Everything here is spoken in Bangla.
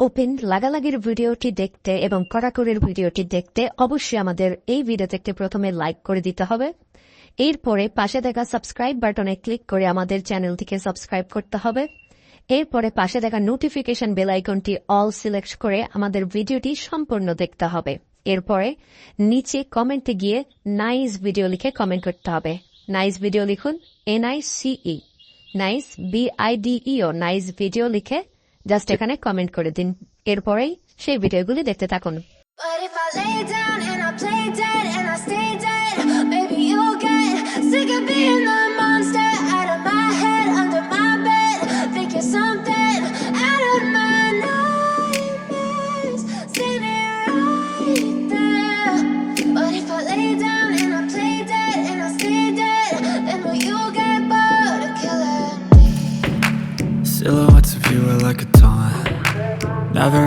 ওপেন লাগালাগির ভিডিওটি দেখতে এবং কড়াকড়ির ভিডিওটি দেখতে অবশ্যই আমাদের এই ভিডিওতে একটি প্রথমে লাইক করে দিতে হবে। এরপরে পাশে দেখা সাবস্ক্রাইব বাটনে ক্লিক করে আমাদের চ্যানেলটিকে সাবস্ক্রাইব করতে হবে। এরপরে পাশে দেখা নোটিফিকেশন বেল আইকনটি অল সিলেক্ট করে আমাদের ভিডিওটি সম্পূর্ণ দেখতে হবে। এরপরে নিচে কমেন্টে গিয়ে নাইস ভিডিও লিখে কমেন্ট করতে হবে। নাইস ভিডিও লিখুন, NICE, nice BIDEO, nice video লিখে জাস্ট এখানে কমেন্ট করে দিন। এরপরেই সেই ভিডিওগুলি দেখতে থাকুন। But if I lay down and I play dead and I stay dead, maybe you'll get sick of being the monster out of my head, under my bed. Think you're something out of my nightmares, standing right there. But if I lay down and I play dead and I stay dead, then will you get bored of killing me? Silhouettes of you are like a taunt. Never